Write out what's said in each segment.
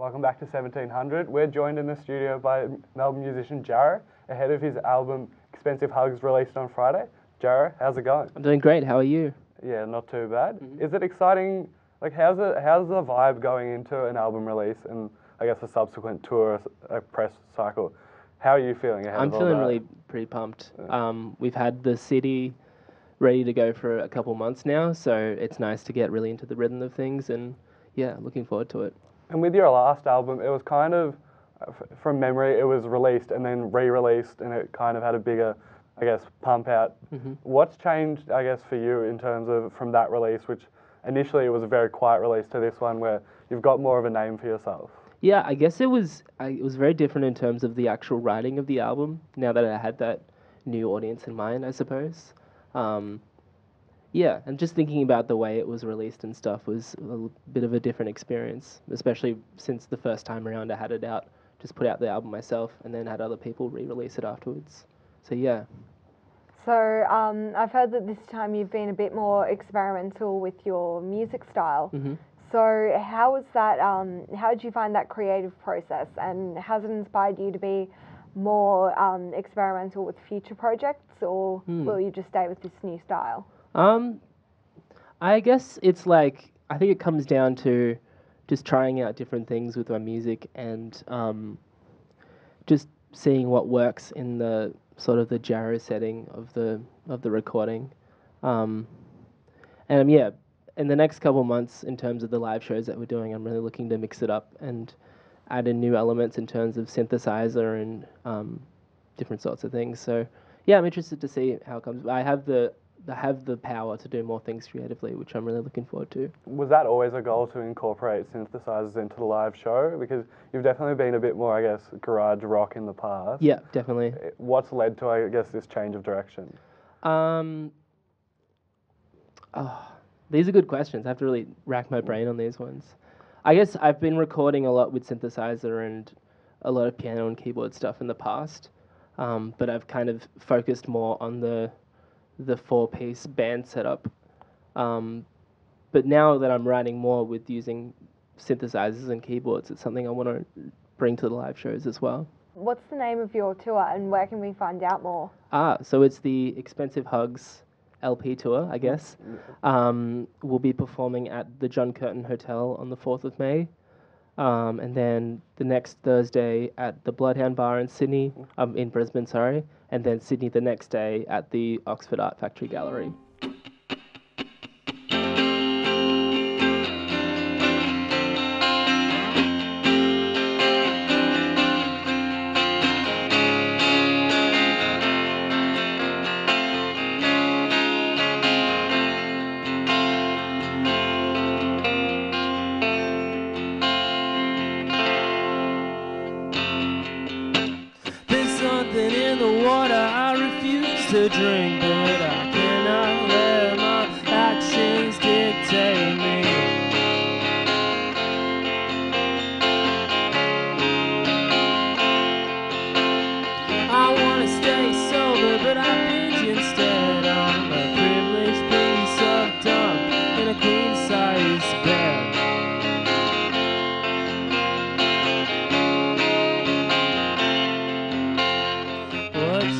Welcome back to 1700. We're joined in the studio by Melbourne musician Jarrow, ahead of his album Expensive Hugs, released on Friday. Jarrow, how's it going? I'm doing great. How are you? Yeah, not too bad. Is it exciting? Like, how's the vibe going into an album release and I guess a subsequent tour, a press cycle? How are you feeling ahead of all that? I'm feeling really pretty pumped. We've had the city ready to go for a couple months now, so it's nice to get really into the rhythm of things, and yeah, looking forward to it. And with your last album, it was kind of, from memory, it was released and then re-released, and it kind of had a bigger, I guess, pump out. What's changed, I guess, for you in terms of from that release, which initially it was a very quiet release, to this one where you've got more of a name for yourself? Yeah, I guess it was very different in terms of the actual writing of the album, now that I had that new audience in mind, I suppose. Yeah, and just thinking about the way it was released and stuff was a bit of a different experience, especially since the first time around I had it out, just put out the album myself and then had other people re-release it afterwards. So yeah. So I've heard that this time you've been a bit more experimental with your music style. So how was that? How did you find that creative process, and has it inspired you to be more experimental with future projects, or will you just stay with this new style? I guess it's like, I think it comes down to just trying out different things with my music and just seeing what works in the sort of the Jarrow setting of the recording. And yeah, in the next couple months, in terms of the live shows that we're doing, I'm really looking to mix it up and add in new elements in terms of synthesizer and different sorts of things. So yeah, I'm interested to see how it comes. I have the power to do more things creatively, which I'm really looking forward to. Was that always a goal, to incorporate synthesizers into the live show? Because you've definitely been a bit more, I guess, garage rock in the past. Yeah, definitely. What's led to, I guess, this change of direction? These are good questions. I have to really rack my brain on these ones. I guess I've been recording a lot with synthesizer and a lot of piano and keyboard stuff in the past, but I've kind of focused more on the 4-piece band setup. But now that I'm writing more with using synthesizers and keyboards, it's something I want to bring to the live shows as well. What's the name of your tour, and where can we find out more? So it's the Expensive Hugs LP tour, I guess. We'll be performing at the John Curtin Hotel on the 4th of May. And then the next Thursday at the Bloodhound Bar in Sydney, in Brisbane, sorry, and then Sydney the next day at the Oxford Art Factory Gallery. In the water I refuse to drink, but I cannot let my actions dictate me. I want to stay sober, but I binge instead. I'm a privileged piece of dump in a queen-size bed.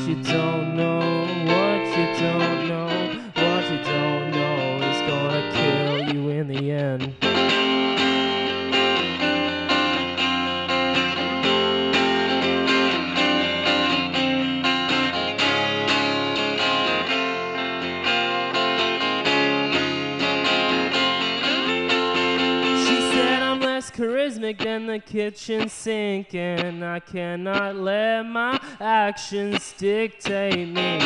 You don't know what you don't know. What you don't know is gonna kill you in the end. She said I'm less charismatic than the kitchen sink, and I cannot let my actions dictate me.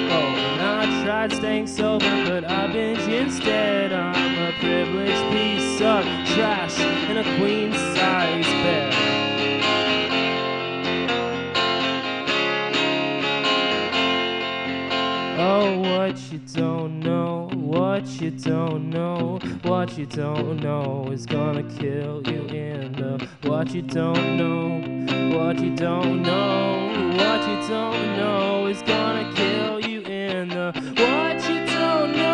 Oh, and I tried staying sober, but I binge instead. I'm a privileged piece of trash in a queen-size bed. Oh, what you don't know, what you don't know, what you don't know is gonna kill you in the what you don't know, what you don't know, what you don't know is gonna kill you in the what you don't know.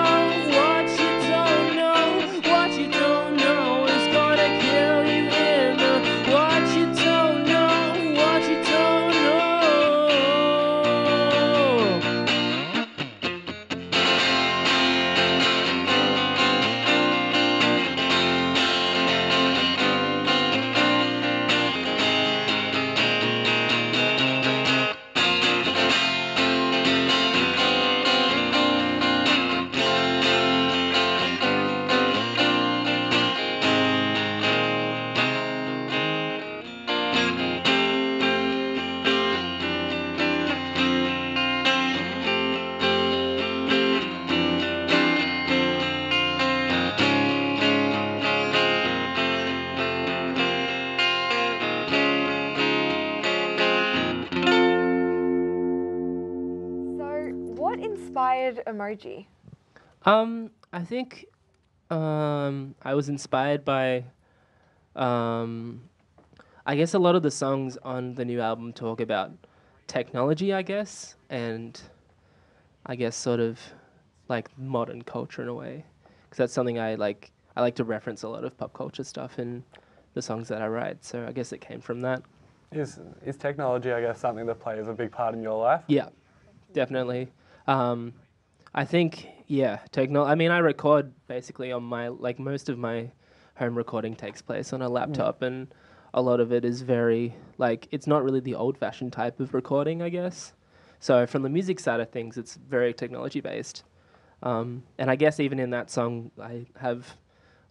inspired Emoji? I think I was inspired by, I guess a lot of the songs on the new album talk about technology, I guess, and I guess sort of like modern culture in a way, because that's something I like. I like to reference a lot of pop culture stuff in the songs that I write, so I guess it came from that. Is technology, I guess, something that plays a big part in your life? Yeah, definitely. I think, yeah, I mean, I record basically on my, like, most of my home recording takes place on a laptop, and a lot of it is very, like, it's not really the old-fashioned type of recording, I guess. So from the music side of things, it's very technology-based. And I guess even in that song, I have,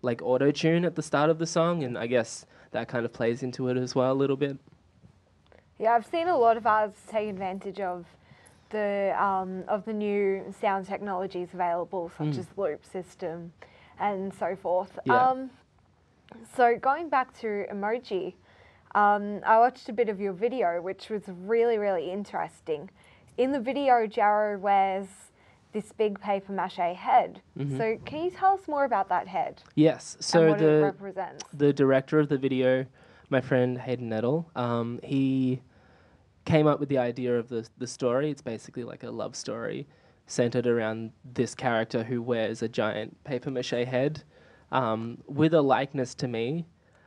like, auto-tune at the start of the song, and I guess that kind of plays into it as well a little bit. Yeah, I've seen a lot of artists take advantage of the new sound technologies available, such as loop system and so forth. Yeah. So going back to Emoji, I watched a bit of your video, which was really, really interesting. In the video, Jarrow wears this big paper mache head. So can you tell us more about that head? Yes. So and what it represents? The director of the video, my friend Hayden Nettle, he came up with the idea of the story. It's basically like a love story centered around this character who wears a giant paper mache head with a likeness to me.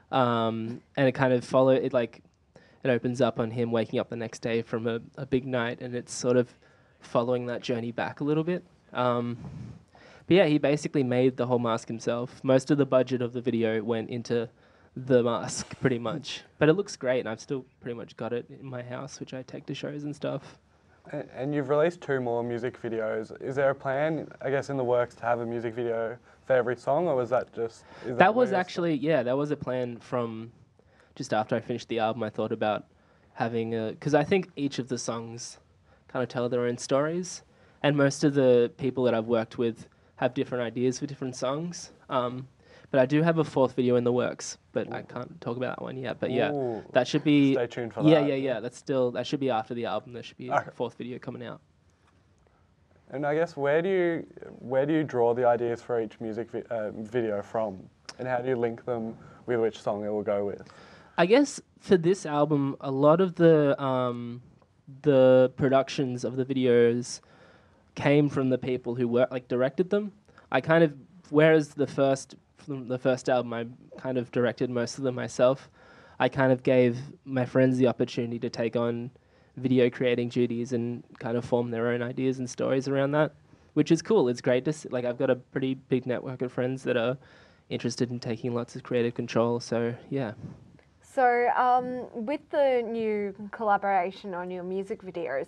And it kind of it opens up on him waking up the next day from a big night, and it's sort of following that journey back a little bit. But yeah, he basically made the whole mask himself. Most of the budget of the video went into the mask, pretty much. But it looks great, and I've still pretty much got it in my house, which I take to shows and stuff. And you've released 2 more music videos. Is there a plan, I guess, in the works to have a music video for every song, or was that just... That was actually, yeah, that was a plan from just after I finished the album. I thought about having because I think each of the songs kind of tell their own stories, and most of the people that I've worked with have different ideas for different songs. But I do have a 4th video in the works, but I can't talk about that one yet. But yeah, that should be... Stay tuned for that. Yeah. That should be after the album. There should be a 4th video coming out. And I guess where do you draw the ideas for each music video from, and how do you link them with which song it will go with? I guess for this album, a lot of the productions of the videos came from the people who directed them. I kind of, whereas the first album I kind of directed most of them myself, I kind of gave my friends the opportunity to take on video creating duties and kind of form their own ideas and stories around that, which is cool. It's great to see, like, I've got a pretty big network of friends that are interested in taking lots of creative control, so yeah. So with the new collaboration on your music videos,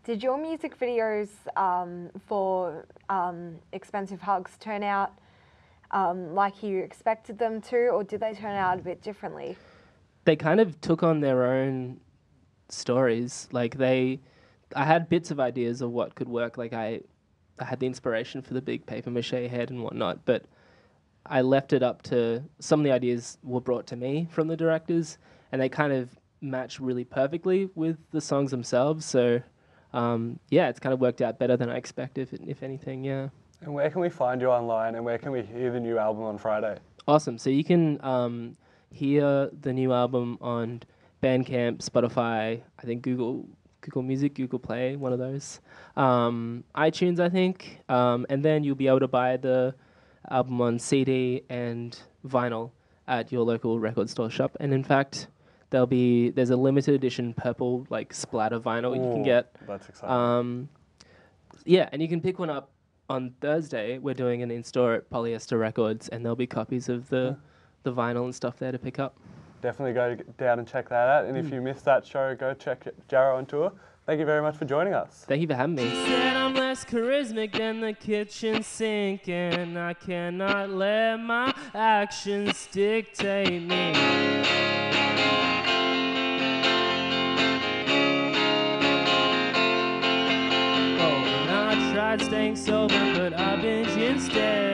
did your music videos for Expensive Hugs turn out like you expected them to, or did they turn out a bit differently? They kind of took on their own stories. Like I had bits of ideas of what could work. Like I had the inspiration for the big paper mache head and whatnot, but I left it up to, some of the ideas were brought to me from the directors, and they kind of match really perfectly with the songs themselves. So yeah, it's kind of worked out better than I expected, if anything, yeah. And where can we find you online, and where can we hear the new album on Friday? Awesome. So you can hear the new album on Bandcamp, Spotify, I think Google Music, Google Play, one of those. iTunes, I think. And then you'll be able to buy the album on CD and vinyl at your local record store shop. And in fact, there's a limited edition purple splatter vinyl you can get. That's exciting. Yeah, and you can pick one up on Thursday. We're doing an in-store at Polyester Records, and there'll be copies of the vinyl and stuff there to pick up. Definitely go down and check that out. And if you missed that show, go check Jarrow on tour. Thank you very much for joining us. Thank you for having me. Said I'm less charismatic than the kitchen sink, and I cannot let my actions dictate me. Oh, and I tried staying sober, but I binge instead.